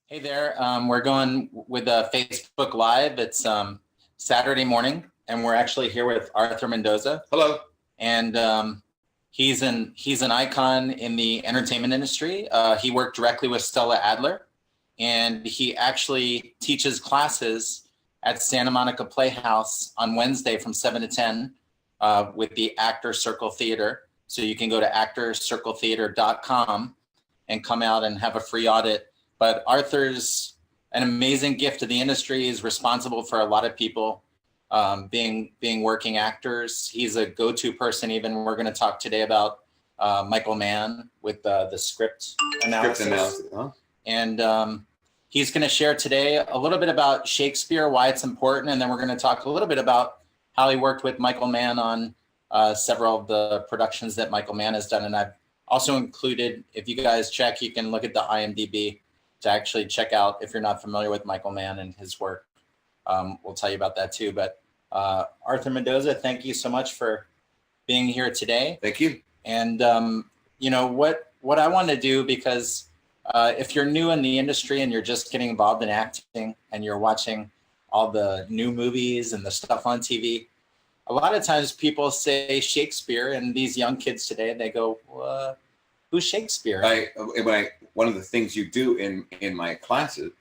Hey there. We're going with Facebook Live. It's Saturday morning, and we're actually here with Arthur Mendoza. Hello. And he's an icon in the entertainment industry. He worked directly with Stella Adler, and he actually teaches classes at Santa Monica Playhouse on Wednesday from 7 to 10 with the Actor Circle Theater. So you can go to actorcircletheater.com and come out and have a free audit. But Arthur's an amazing gift to the industry. He's responsible for a lot of people being working actors. He's a go-to person. Even we're going to talk today about Michael Mann with the script analysis. Huh? And he's going to share today a little bit about Shakespeare, why it's important, and then we're going to talk a little bit about how he worked with Michael Mann on several of the productions that Michael Mann has done. And I've also included, if you guys check, you can look at the IMDb to actually check out if you're not familiar with Michael Mann and his work. We'll tell you about that too. But Arthur Mendoza, thank you so much for being here today. Thank you. And you know what I want to do, because if you're new in the industry and you're just getting involved in acting and you're watching all the new movies and the stuff on TV, a lot of times people say Shakespeare, and these young kids today, they go, who's Shakespeare? One of the things you do in my classes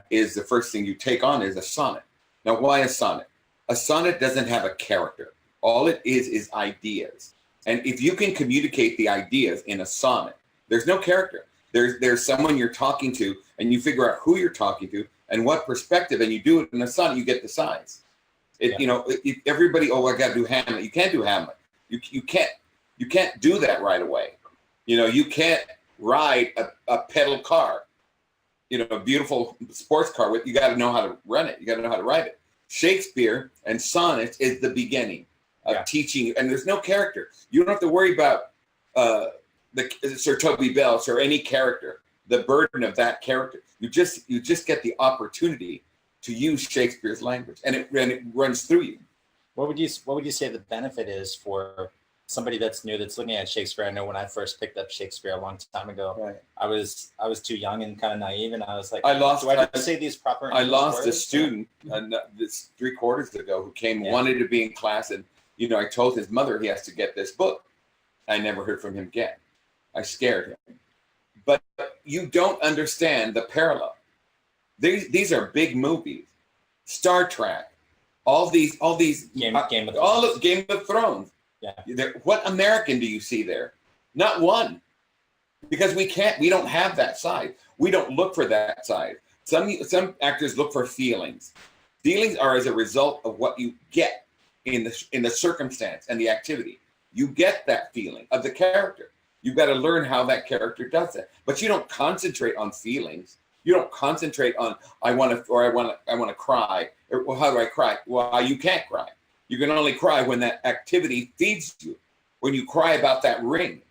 is the first thing you take on is a sonnet. Now, why a sonnet? A sonnet doesn't have a character. All it is ideas. And if you can communicate the ideas in a sonnet, there's no character. There's someone you're talking to, and you figure out who you're talking to and what perspective, and you do it in a sonnet, you get the size. You know, everybody, I got to do Hamlet. You can't do Hamlet. You can't do that right away. You know, you can't ride a pedal car, you know, a beautiful sports car. You got to know how to run it. You got to know how to ride it. Shakespeare and sonnets is the beginning of teaching, and there's no character. You don't have to worry about Sir Toby Belch or any character, the burden of that character. You just get the opportunity to use Shakespeare's language, and it runs through you. What would you say the benefit is for somebody that's new, that's looking at Shakespeare? I know when I first picked up Shakespeare a long time ago, I was too young and kind of naive, and I was like, do I say these proper? I lost a student this 3 quarters ago who came, wanted to be in class, and you know, I told his mother he has to get this book. I never heard from him again. I scared him. But you don't understand the parallel. These are big movies. Star Trek, all these Game of Thrones. Game of Thrones. Yeah. What American do you see there? Not one. Because we don't have that side. We don't look for that side. Some actors look for feelings. Feelings are as a result of what you get in the circumstance and the activity. You get that feeling of the character. You've got to learn how that character does it. But you don't concentrate on feelings. You don't concentrate on I want to cry. Well, how do I cry? Well, you can't cry. You can only cry when that activity feeds you. When you cry about that ring,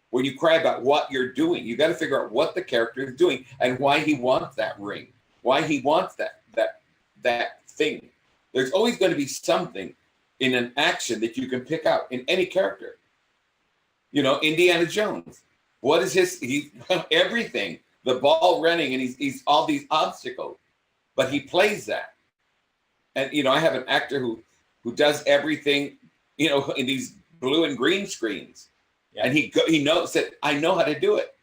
when you cry about what you're doing, you got to figure out what the character is doing and why he wants that ring, why he wants that thing. There's always going to be something in an action that you can pick out in any character. You know, Indiana Jones. What is everything? The ball running, and he's all these obstacles, but he plays that. And you know, I have an actor who does everything, you know, in these blue and green screens, and he knows that I know how to do it.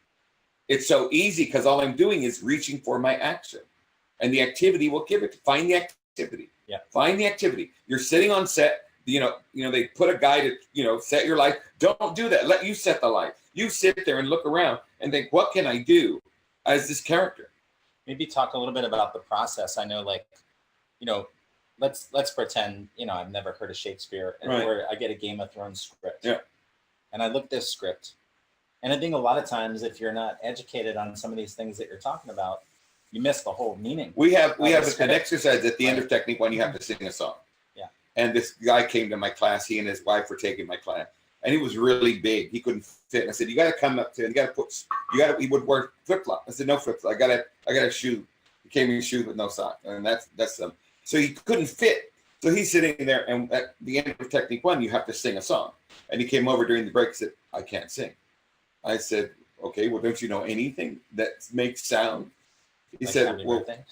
It's so easy because all I'm doing is reaching for my action, and the activity will give it. Find the activity. Yeah. Find the activity. You're sitting on set. You know, they put a guy to, you know, set your light. Don't do that. Let you set the light. You sit there and look around and think, what can I do as this character? Maybe talk a little bit about the process. I know, like, you know, let's pretend, you know, I've never heard of Shakespeare, and where I get a Game of Thrones script, and I look at this script, and I think a lot of times, if you're not educated on some of these things that you're talking about, you miss the whole meaning. We have an exercise at the end of Technique 1. You have to sing a song. And this guy came to my class. He and his wife were taking my class, and he was really big. He couldn't fit. And I said, "You got to come up to. He would wear flip flop." I said, "No flip flop. I got a shoe." He came in shoes with no sock, and that's them. So he couldn't fit. So he's sitting there, and at the end of Technique 1, you have to sing a song. And he came over during the break and said, "I can't sing." I said, "Okay, well, don't you know anything that makes sound?" He like said, happy well, birthday?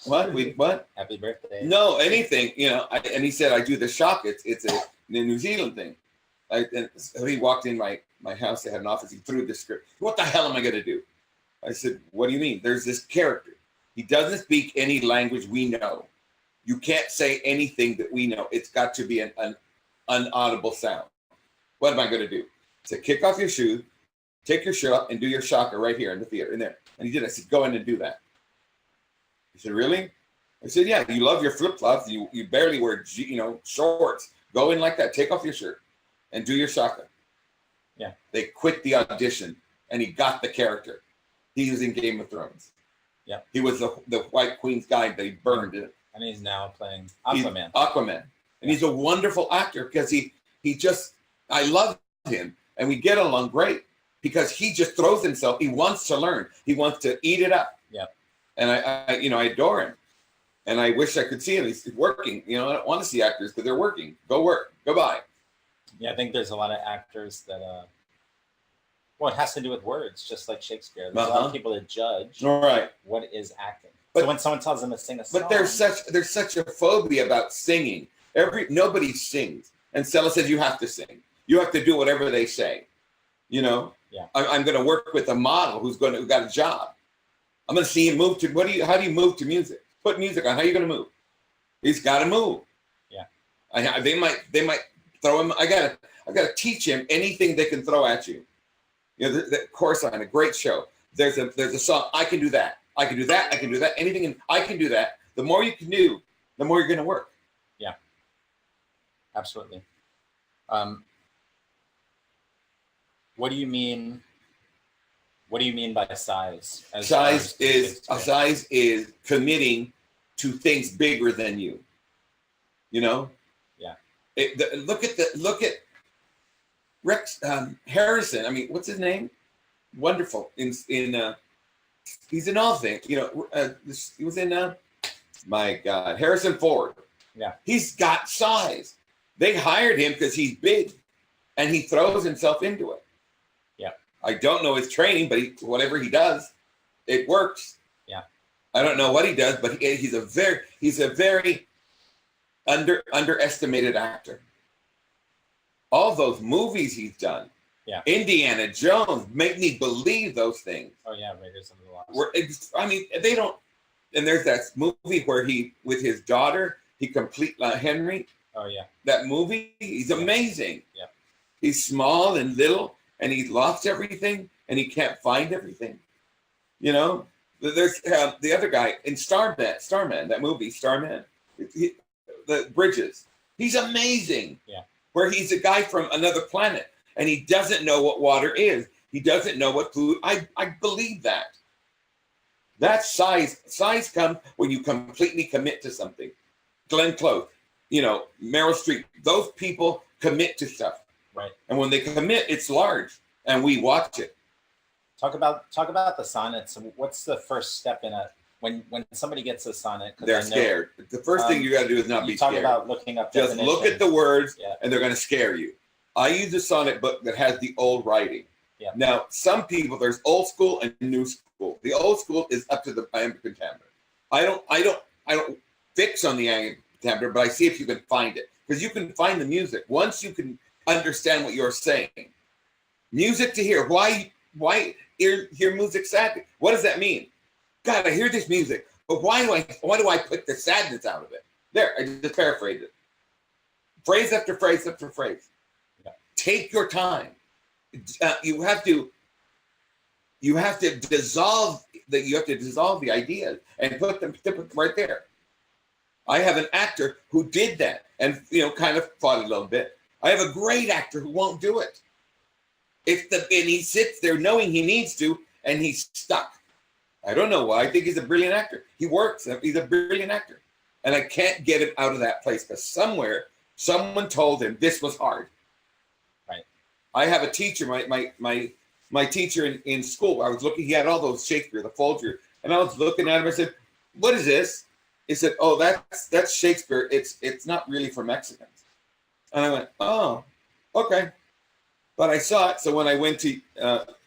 what? Happy birthday. No, anything, and he said, I do the shock. It's a New Zealand thing. And so he walked in my house. They had an office. He threw the script. What the hell am I going to do? I said, what do you mean? There's this character. He doesn't speak any language we know. You can't say anything that we know. It's got to be an unaudible sound. What am I going to do? I said, kick off your shoes, take your shirt off, and do your shocker right here in the theater, in there. And he did. I said, go in and do that. He said, really? I said, yeah, you love your flip-flops. You barely wear, shorts. Go in like that. Take off your shirt and do your shocker. Yeah. They quit the audition, and he got the character. He was in Game of Thrones. Yeah. He was the White Queen's guy that he burned it. And he's now playing Aquaman. Aquaman. And he's a wonderful actor because I love him, and we get along great because he just throws himself. He wants to learn. He wants to eat it up. Yeah. And I adore him. And I wish I could see him. He's working. I don't want to see actors because they're working. Go work. Goodbye. Yeah, I think there's a lot of actors that, it has to do with words, just like Shakespeare. There's a lot of people that judge what is acting. But so when someone tells them to sing a song. But there's such a phobia about singing. Nobody sings. And Stella says you have to sing. You have to do whatever they say. Yeah. I'm going to work with a model who got a job. I'm going to see him move to how do you move to music? Put music on. How are you going to move? He's got to move. Yeah. They might throw him. I gotta teach him anything they can throw at you. The course on a great show. There's a song. I can do that. I can do that. I can do that. Anything. I can do that. The more you can do, the more you're going to work. Yeah. Absolutely. What do you mean? What do you mean by size? Size is committing to things bigger than you. Yeah. Look at Rex Harrison. I mean, what's his name? Wonderful. He's in all things. He was in my God, Harrison Ford. Yeah. He's got size. They hired him because he's big, and he throws himself into it. Yeah. I don't know his training, but whatever he does, it works. Yeah. I don't know what he does, but he's a very underestimated actor. All those movies he's done. Yeah. Indiana Jones, make me believe those things. Oh yeah, Raiders of the Lost. They don't. And there's that movie where he, with his daughter, he Henry. Oh yeah. That movie, he's amazing. Yeah. He's small and little, and he's lost everything, and he can't find everything. There's the other guy in Starman, that movie, Starman. The Bridges. He's amazing. Yeah. Where he's a guy from another planet, and he doesn't know what water is. He doesn't know what food. I believe that. That size comes when you completely commit to something. Glenn Close, Meryl Streep. Those people commit to stuff. Right. And when they commit, it's large, and we watch it. Talk about the sonnets. What's the first step in a when somebody gets a sonnet? They're scared. The first thing you got to do is not be scared. Talk about looking up. Just look at the words, and they're going to scare you. I use a sonnet book that has the old writing. Yeah. Now, some people, there's old school and new school. The old school is up to the iambic pentameter. I don't fix on the iambic pentameter, but I see if you can find it, because you can find the music once you can understand what you're saying. Music to hear. Why hear music sadly? What does that mean? God, I hear this music, but why do I put the sadness out of it? There, I just paraphrased it. Phrase after phrase after phrase. Yeah. Take your time. You have to dissolve the ideas and put them right there. I have an actor who did that and kind of fought a little bit. I have a great actor who won't do it. And he sits there knowing he needs to, and he's stuck. I don't know why. I think he's a brilliant actor. He works. He's a brilliant actor. And I can't get him out of that place because somewhere someone told him this was hard. Right. I have a teacher, my teacher in school. I was looking, he had all those Shakespeare, the Folger, and I was looking at him. I said, "What is this?" He said, "Oh, that's Shakespeare. It's not really for Mexicans." And I went, "Oh, okay." But I saw it. So when I went to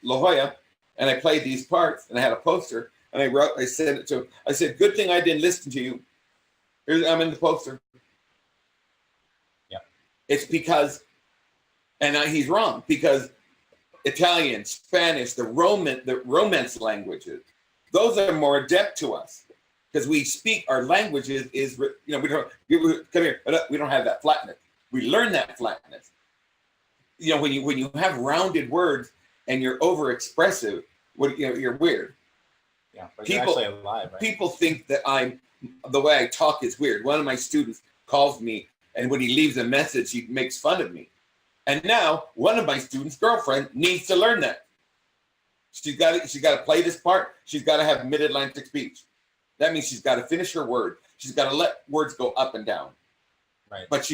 La Jolla and I played these parts and I had a poster, And I sent it to him. I said, good thing I didn't listen to you. I'm in the poster. Yeah. It's because, and he's wrong, because Italian, Spanish, the Romance languages, those are more adept to us. Because we speak, our language is we don't, come here, we don't have that flatness. We learn that flatness. When you have rounded words and you're over expressive, you're weird. Yeah, but people, you're actually alive, right? People think that the way I talk is weird. One of my students calls me, and when he leaves a message, he makes fun of me. And now one of my students' girlfriend needs to learn that. She's got to play this part. She's got to have mid-Atlantic speech. That means she's got to finish her word. She's got to let words go up and down. Right. But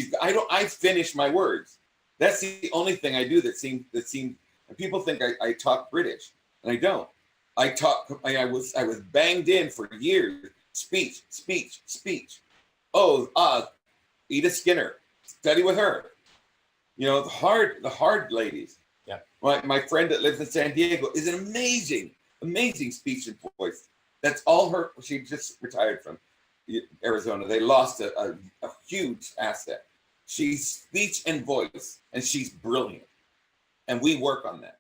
I finish my words. That's the only thing I do that seems, and people think I talk British, and I don't. I was banged in for years. Speech. Oh, Edith Skinner. Study with her. The hard ladies. Yeah. My friend that lives in San Diego is an amazing speech and voice. That's all her. She just retired from Arizona. They lost a huge asset. She's speech and voice, and she's brilliant. And we work on that.